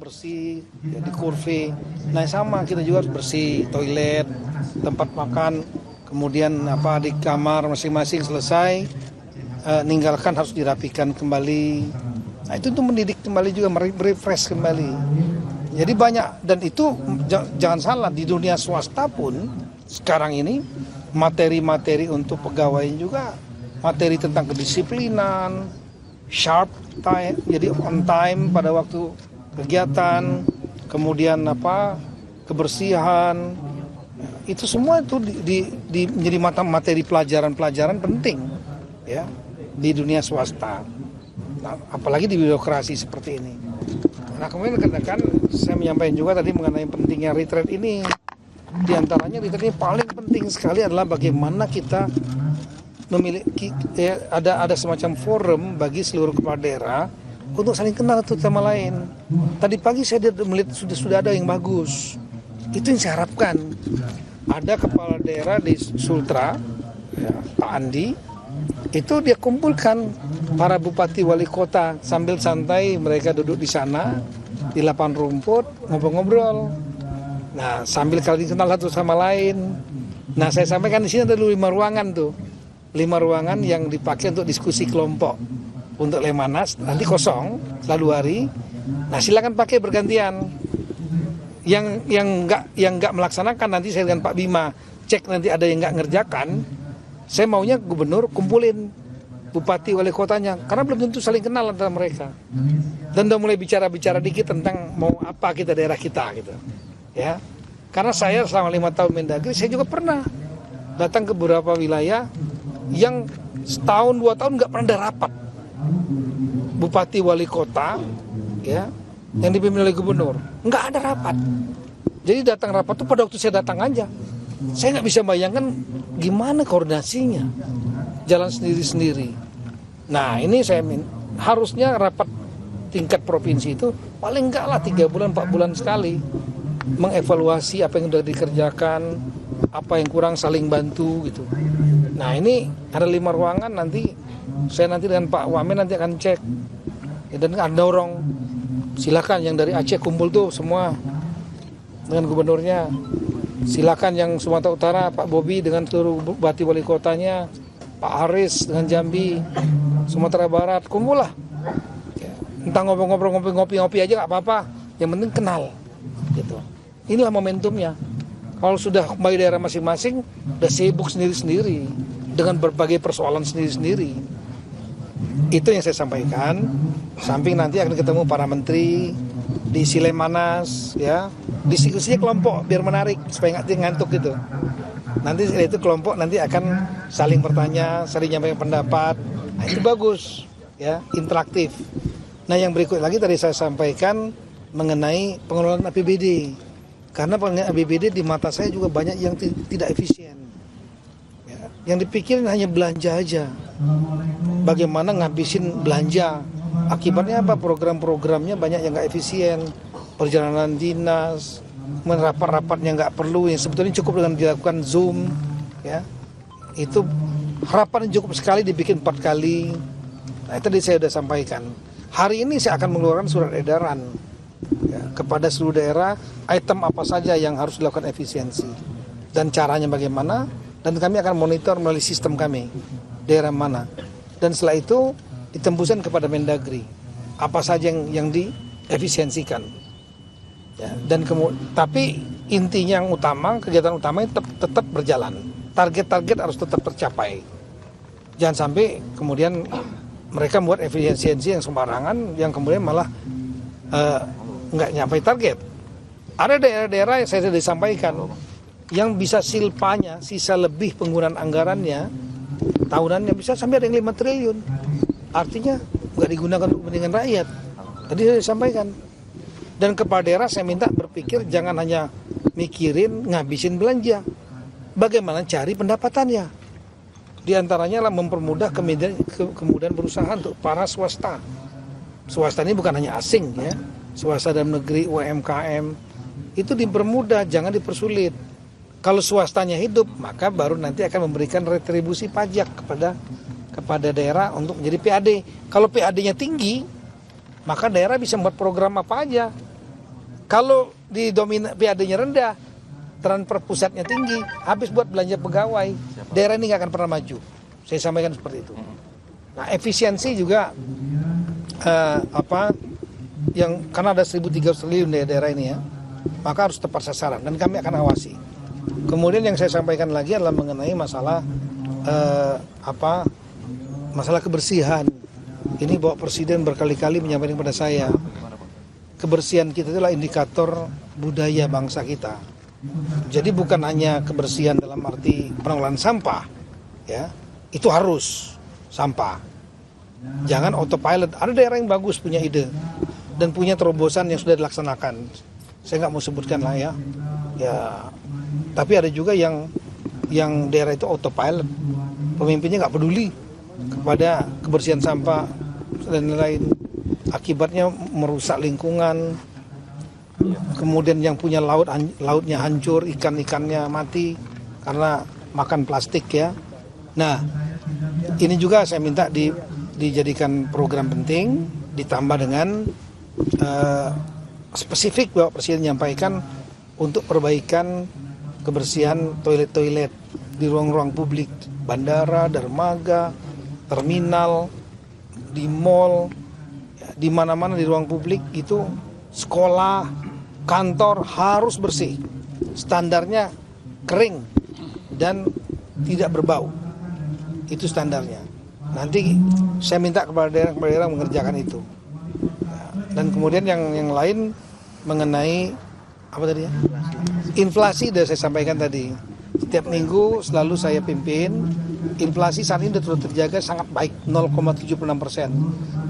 bersih, jadi kurve. Nah sama kita juga harus bersih, toilet, tempat makan, kemudian di kamar masing-masing selesai, ninggalkan harus dirapikan kembali. Nah itu untuk mendidik kembali juga, merefresh kembali. Jadi banyak, dan itu jangan salah, di dunia swasta pun sekarang ini materi-materi untuk pegawai juga, materi tentang kedisiplinan, sharp time, jadi on time pada waktu kegiatan, kemudian kebersihan, itu semua itu menjadi materi pelajaran penting ya di dunia swasta. Nah, apalagi di birokrasi seperti ini. Nah kemudian kan saya menyampaikan juga tadi mengenai pentingnya retreat ini. Di antaranya retreat ini paling penting sekali adalah bagaimana kita memiliki ada semacam forum bagi seluruh kepala daerah untuk saling kenal satu sama lain. Tadi pagi saya melihat sudah ada yang bagus. Itu yang saya harapkan. Ada kepala daerah di Sultra, ya, Pak Andi, itu dia kumpulkan para bupati wali kota sambil santai, mereka duduk di sana di lapangan rumput ngobrol-ngobrol. Nah sambil kalian kenal satu sama lain. Nah saya sampaikan di sini ada 5 ruangan tuh. 5 ruangan yang dipakai untuk diskusi kelompok untuk Lemhanas, nanti kosong selalu hari. Nah silakan pakai bergantian. Yang nggak melaksanakan nanti saya dengan Pak Bima cek, nanti ada yang nggak ngerjakan. Saya maunya gubernur kumpulin bupati wali kotanya, karena belum tentu saling kenal antara mereka. Dan udah mulai bicara dikit tentang mau apa kita daerah kita gitu. Ya. Karena saya selama 5 tahun Mendagri, saya juga pernah datang ke beberapa wilayah yang setahun 2 tahun nggak pernah ada rapat bupati wali kota, ya, yang dipimpin oleh gubernur, nggak ada rapat. Jadi datang rapat tuh pada waktu saya datang aja. Saya nggak bisa bayangkan gimana koordinasinya, jalan sendiri-sendiri. Nah ini saya harusnya rapat tingkat provinsi itu paling enggak lah 3 bulan 4 bulan sekali, mengevaluasi apa yang sudah dikerjakan, apa yang kurang, saling bantu gitu. Nah ini ada 5 ruangan, nanti saya dengan Pak Wamen nanti akan cek dan akan dorong. Silakan yang dari Aceh kumpul tuh semua dengan gubernurnya. Silakan yang Sumatera Utara Pak Bobi dengan seluruh bupati wali kotanya, Pak Haris dengan Jambi, Sumatera Barat kumpul lah. Entah ngobrol-ngobrol, ngopi-ngopi aja nggak apa-apa. Yang penting kenal. Gitu. Inilah momentumnya. Kalau sudah kembali daerah masing-masing, udah sibuk sendiri-sendiri dengan berbagai persoalan sendiri-sendiri. Itu yang saya sampaikan. Samping nanti akan ketemu para menteri di Lemhanas, ya, diskusinya kelompok biar menarik supaya nggak ngantuk gitu. Nanti itu kelompok nanti akan saling bertanya, saling nyampaikan pendapat. Nah, itu bagus, ya, interaktif. Nah yang berikut lagi tadi saya sampaikan mengenai pengelolaan APBD. Karena pengelolaan APBD di mata saya juga banyak yang tidak efisien. Ya, yang dipikirin hanya belanja aja. Bagaimana ngabisin belanja. Akibatnya apa? Program-programnya banyak yang nggak efisien. Perjalanan dinas, rapat-rapat yang nggak perlu, yang sebetulnya cukup dengan dilakukan Zoom. Ya, itu harapan cukup sekali dibikin 4 kali. Nah itu tadi saya sudah sampaikan. Hari ini saya akan mengeluarkan surat edaran, ya, kepada seluruh daerah, item apa saja yang harus dilakukan efisiensi dan caranya bagaimana, dan kami akan monitor melalui sistem kami daerah mana, dan setelah itu ditembuskan kepada Mendagri apa saja yang diefisiensikan, ya, dan tapi intinya yang utama, kegiatan utamanya tetap berjalan, target-target harus tetap tercapai, jangan sampai kemudian mereka membuat efisiensi yang sembarangan, yang kemudian malah nggak nyampe target. Ada daerah-daerah yang saya sudah disampaikan yang bisa silpanya, sisa lebih penggunaan anggarannya tahunannya bisa sampai ada yang 5 triliun. Artinya nggak digunakan untuk kepentingan rakyat. Tadi saya sampaikan. Dan kepala daerah saya minta berpikir jangan hanya mikirin ngabisin belanja, bagaimana cari pendapatannya. Di antaranya lah mempermudah kemudian berusaha untuk para swasta. Swasta ini bukan hanya asing, ya, swasta dalam negeri, UMKM itu dipermudah, jangan dipersulit. Kalau swastanya hidup, maka baru nanti akan memberikan retribusi pajak kepada daerah untuk menjadi PAD. Kalau PAD-nya tinggi, maka daerah bisa membuat program apa aja. Kalau di PAD-nya rendah, transfer pusatnya tinggi, habis buat belanja pegawai, daerah ini nggak akan pernah maju. Saya sampaikan seperti itu. Nah, efisiensi juga karena ada 1.300 triliun di daerah ini ya, maka harus tepat sasaran dan kami akan awasi. Kemudian yang saya sampaikan lagi adalah mengenai masalah masalah kebersihan. Ini Bapak Presiden berkali-kali menyampaikan kepada saya, kebersihan kita itulah indikator budaya bangsa kita. Jadi bukan hanya kebersihan dalam arti pengelolaan sampah, ya, itu harus sampah. Jangan autopilot. Ada daerah yang bagus punya ide dan punya terobosan yang sudah dilaksanakan. Saya nggak mau sebutkan lah ya. Tapi ada juga yang daerah itu autopilot. Pemimpinnya nggak peduli kepada kebersihan sampah dan lain-lain. Akibatnya merusak lingkungan. Kemudian yang punya lautnya hancur, ikan-ikannya mati karena makan plastik ya. Nah, ini juga saya minta dijadikan program penting, ditambah dengan spesifik Bapak Presiden menyampaikan untuk perbaikan kebersihan toilet-toilet di ruang-ruang publik, bandara, dermaga, terminal, di mall, di mana-mana di ruang publik itu, sekolah, kantor harus bersih. Standarnya kering dan tidak berbau. Itu standarnya. Nanti saya minta kepada daerah mengerjakan itu. Dan kemudian yang lain mengenai apa tadi ya? Inflasi sudah saya sampaikan tadi. Setiap minggu selalu saya pimpin. Inflasi saat ini sudah terjaga sangat baik, 0,76%.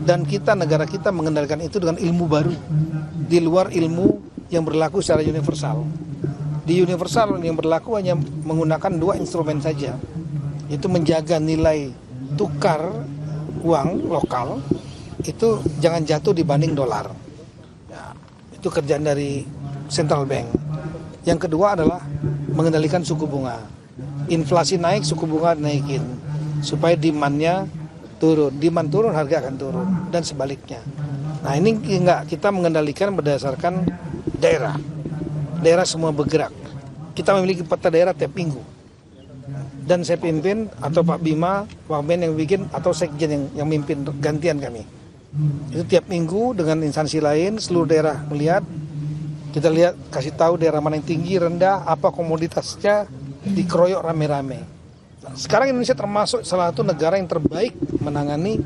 Dan negara kita mengendalikan itu dengan ilmu baru, di luar ilmu yang berlaku secara universal. Di universal yang berlaku hanya menggunakan 2 instrumen saja, itu menjaga nilai tukar uang lokal itu jangan jatuh dibanding dolar. Ya, itu kerjaan dari central bank. Yang kedua adalah mengendalikan suku bunga. Inflasi naik, suku bunga naikin supaya demand-nya turun. Demand turun, harga akan turun dan sebaliknya. Nah, ini kita mengendalikan berdasarkan daerah. Daerah semua bergerak. Kita memiliki peta daerah tiap minggu. Dan saya pimpin atau Pak Bima, Pak Ben yang bikin atau Sekjen yang mimpin gantian kami. Itu tiap minggu dengan instansi lain, seluruh daerah melihat, kita lihat, kasih tahu daerah mana yang tinggi, rendah, apa komoditasnya, dikeroyok rame-rame. Nah, sekarang Indonesia termasuk salah satu negara yang terbaik menangani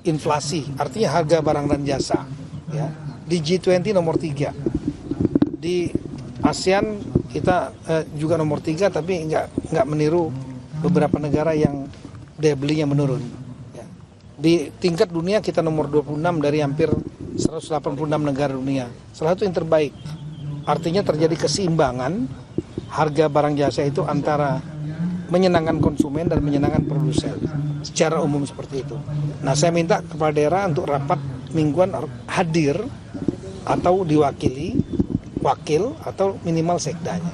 inflasi, artinya harga barang dan jasa. Ya. Di G20 nomor 3. Di ASEAN kita juga nomor 3, tapi nggak meniru beberapa negara yang daya belinya menurun. Di tingkat dunia kita nomor 26 dari hampir 186 negara dunia. Salah satu yang terbaik. Artinya terjadi keseimbangan harga barang jasa itu antara menyenangkan konsumen dan menyenangkan produsen. Secara umum seperti itu. Nah, saya minta kepada daerah untuk rapat mingguan hadir atau diwakili, wakil atau minimal sekdanya.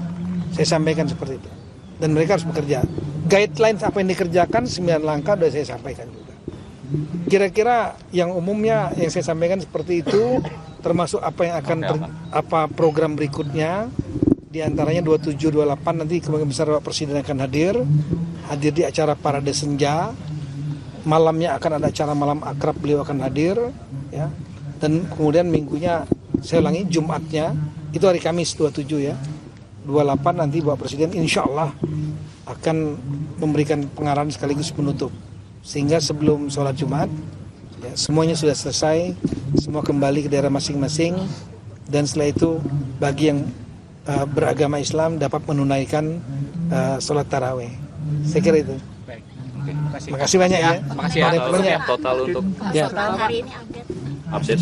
Saya sampaikan seperti itu. Dan mereka harus bekerja. Guidelines apa yang dikerjakan 9 langkah sudah saya sampaikan juga. Kira-kira yang umumnya yang saya sampaikan seperti itu, termasuk apa yang akan apa program berikutnya, diantaranya 27-28 nanti Kemungkinan besar Bapak Presiden akan hadir di acara Parade Senja, malamnya akan ada acara malam akrab, beliau akan hadir, ya. Dan kemudian minggunya, saya ulangi, Jumatnya, itu hari Kamis 27 ya, 28 nanti Bapak Presiden insya Allah akan memberikan pengarahan sekaligus penutup. Sehingga sebelum sholat Jumat, ya, semuanya sudah selesai, semua kembali ke daerah masing-masing, dan setelah itu bagi yang beragama Islam dapat menunaikan sholat taraweh. Saya kira itu. Baik. Terima kasih banyak ya. Terima kasih ya. Total untuk ya. hari ini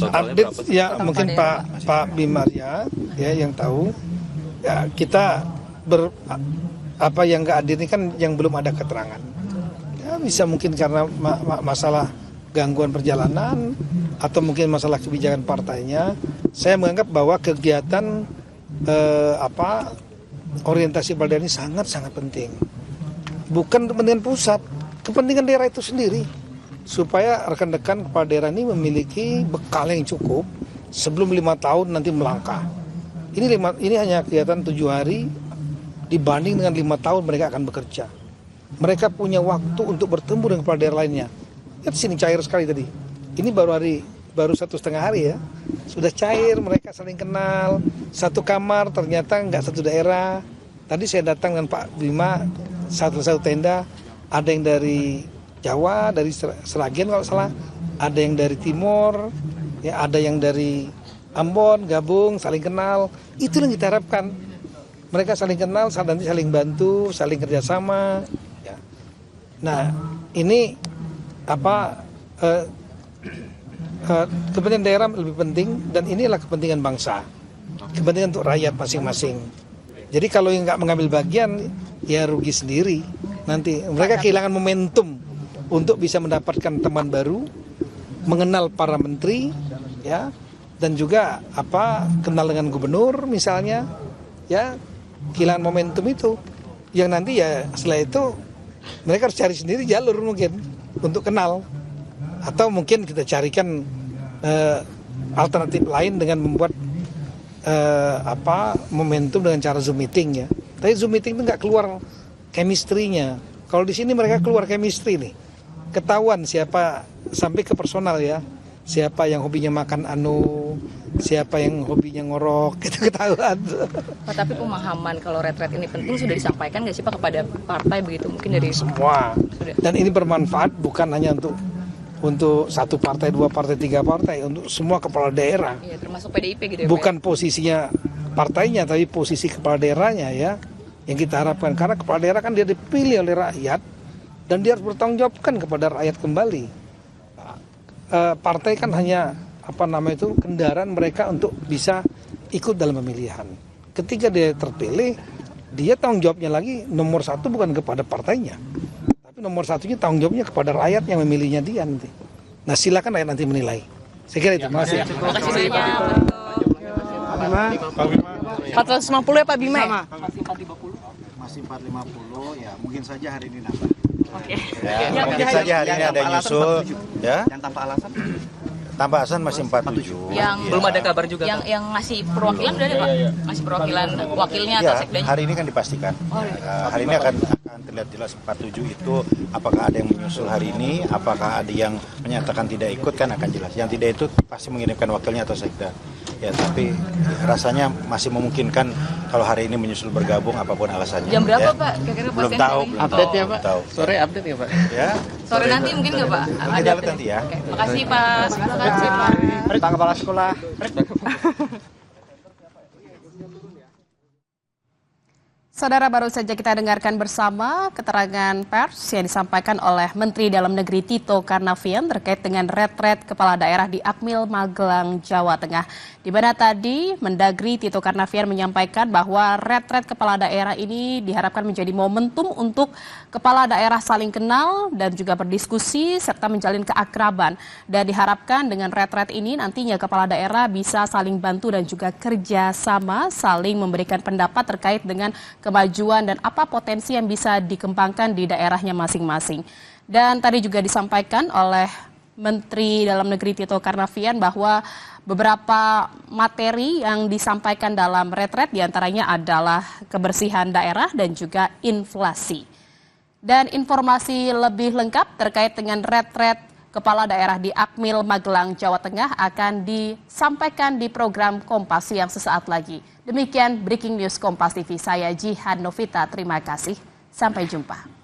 Update ya mungkin Pak Bimar ya yang tahu. Ya kita apa yang nggak hadir ini kan yang belum ada keterangan. Ya, bisa mungkin karena masalah gangguan perjalanan atau mungkin masalah kebijakan partainya. Saya menganggap bahwa kegiatan orientasi Balda ini sangat-sangat penting. Bukan kepentingan pusat, kepentingan daerah itu sendiri. Supaya rekan-rekan kepala daerah ini memiliki bekal yang cukup sebelum 5 tahun nanti melangkah. Ini hanya kegiatan 7 hari dibanding dengan 5 tahun mereka akan bekerja. Mereka punya waktu untuk bertemu dengan kepala daerah lainnya. Lihat sini cair sekali tadi. Ini baru 1,5 hari ya. Sudah cair, mereka saling kenal. Satu kamar ternyata nggak satu daerah. Tadi saya datang dengan Pak Bima, satu tenda. Ada yang dari Jawa, dari Seragen kalau salah. Ada yang dari Timur, ya ada yang dari Ambon, gabung, saling kenal. Itu yang kita harapkan. Mereka saling kenal, nanti saling bantu, saling kerjasama. Ya. Nah, ini kepentingan daerah lebih penting dan inilah kepentingan bangsa, kepentingan untuk rakyat masing-masing. Jadi kalau yang nggak mengambil bagian, ya rugi sendiri. Nanti mereka kehilangan momentum untuk bisa mendapatkan teman baru, mengenal para menteri, ya, dan juga kenal dengan gubernur misalnya, ya, kehilangan momentum itu, yang nanti ya setelah itu mereka harus cari sendiri jalur mungkin untuk kenal, atau mungkin kita carikan alternatif lain dengan membuat momentum dengan cara Zoom meeting ya. Tapi Zoom meeting itu nggak keluar chemistry-nya. Kalau di sini mereka keluar chemistry nih. Ketahuan siapa sampai ke personal ya. Siapa yang hobinya makan siapa yang hobinya ngorok, itu ketahuan. Pak, tapi pemahaman kalau retret ini penting sudah disampaikan nggak sih Pak kepada partai begitu, mungkin dari semua. Sudah. Dan ini bermanfaat bukan hanya untuk 1 partai, 2 partai, 3 partai, untuk semua kepala daerah. Iya, termasuk PDIP gitu ya. Bukan posisinya partainya, tapi posisi kepala daerahnya ya, yang kita harapkan. Karena kepala daerah kan dia dipilih oleh rakyat dan dia harus bertanggung jawabkan kepada rakyat kembali. Partai kan hanya kendaraan mereka untuk bisa ikut dalam pemilihan. Ketika dia terpilih, dia tanggung jawabnya lagi nomor 1 bukan kepada partainya, tapi nomor 1-nya tanggung jawabnya kepada rakyat yang memilihnya dia nanti. Nah, silakan rakyat nanti menilai. Saya kira itu. Terima kasih. Terima kasih banyak. Pak Bima. 450 ya Pak Bima. Masih 450 ya, mungkin saja hari ini nambah. Oke. Ya, mungkin saja hari ini ada yang nyusul ya. Yang tanpa alasan? Tanpa alasan masih 47. Yang Belum ada kabar juga. Yang ngasih perwakilan udah ada Pak? Ngasih perwakilan wakilnya atau Ya, sekdanya? hari ini kan dipastikan. Hari ini akan terlihat jelas 47 itu apakah ada yang menyusul hari ini, apakah ada yang menyatakan tidak ikut, kan akan jelas. Yang tidak itu pasti mengirimkan wakilnya atau sekda. Ya, tapi rasanya masih memungkinkan kalau hari ini menyusul bergabung apapun alasannya. Jam berapa ya. Pak? Kira-kira Belum pastian tahu. hari? Update ya Pak? Belum tahu. Sore update ya Pak? Ya. Sore nanti mungkin nggak Pak? Kita lihat nanti ya. Oke. Makasih Pak. Makasih Pak. Pak Kepala Sekolah. Saudara, baru saja kita dengarkan bersama keterangan pers yang disampaikan oleh Menteri Dalam Negeri Tito Karnavian terkait dengan retret kepala daerah di Akmil, Magelang, Jawa Tengah. Di mana tadi Mendagri Tito Karnavian menyampaikan bahwa retret kepala daerah ini diharapkan menjadi momentum untuk kepala daerah saling kenal dan juga berdiskusi serta menjalin keakraban. Dan diharapkan dengan retret ini nantinya kepala daerah bisa saling bantu dan juga kerjasama, saling memberikan pendapat terkait dengan kemajuan dan apa potensi yang bisa dikembangkan di daerahnya masing-masing. Dan tadi juga disampaikan oleh Menteri Dalam Negeri Tito Karnavian bahwa beberapa materi yang disampaikan dalam retret diantaranya adalah kebersihan daerah dan juga inflasi. Dan informasi lebih lengkap terkait dengan retret kepala daerah di Akmil, Magelang, Jawa Tengah akan disampaikan di program Kompas yang sesaat lagi. Demikian Breaking News Kompas TV, saya Jihan Novita, terima kasih. Sampai jumpa.